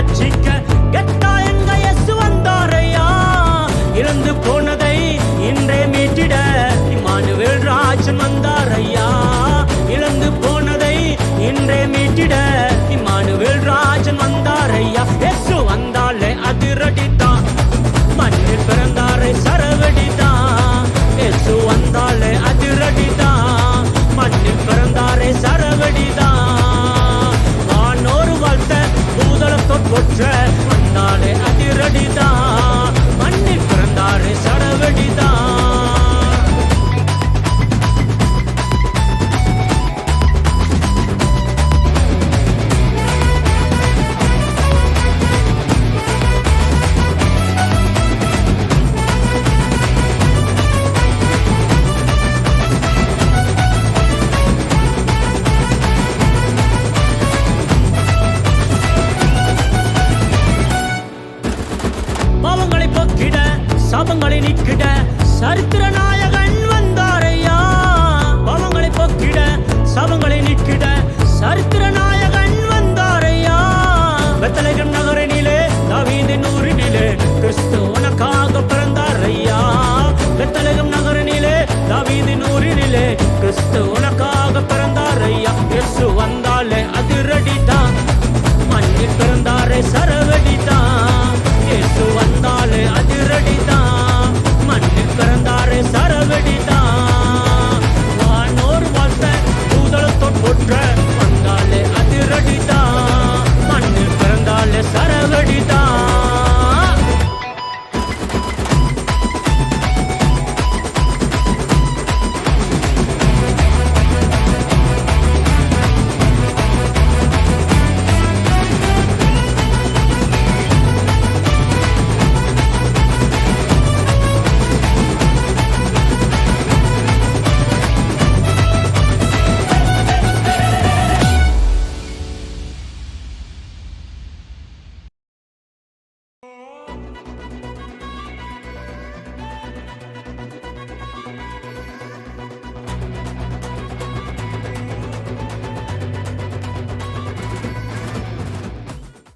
ரட்சிக்க கெத்தா எங்க இயேசு வந்தாரையா. இறந்து போனதை இன்றே மீட்டிட இம்மானுவேல் ராஜன் வந்தாரையா. இழந்து போனதை இன்றே மீட்டிட இம்மானுவேல் ராஜன் வந்தாரையா. இயேசு வந்தாலே அதிரடிதான், மண்ணில் பிறந்தாரை சரவடிதான். இயேசு வந்தாலே அதிரடிதான், மண்ணில் பிறந்தாரை சரவடிதான். வானோரு வாழ்த்த பூதளத்தோட் போற்ற வந்தாலே அதிரடிதான், மண்ணில் பிறந்தாரை சரவடிதான். பாவங்களை போக்கிட சாபங்களை நீக்கிட சரித்திர நாயகன் வந்தாரையா. பாவங்களை போக்கிட சாபங்களை நீக்கிட சரித்திர நாயகன் வந்தாரையா. பெத்லகேம் நகரினிலே தாவீதின் ஊரினிலே கிறிஸ்து உனக்காக பிறந்தாரையா. பெத்லகேம் நகரினிலே தாவீதின் ஊரினிலே கிறிஸ்து உனக்காக பிறந்தாரையா. இயேசு வந்தாலே அதிரடிதான், மண்ணில் பிறந்தாரை சரவடிதான். இயேசு வந்தாலே அதிரடிதான், மண்ணில் பிறந்தாரை சரவடிதான். வானோர் வாழ்த்த பூதளத்தோட் போற்ற வந்தாலே அதிரடிதான், மண்ணில் பிறந்தாலே சரவடிதான்.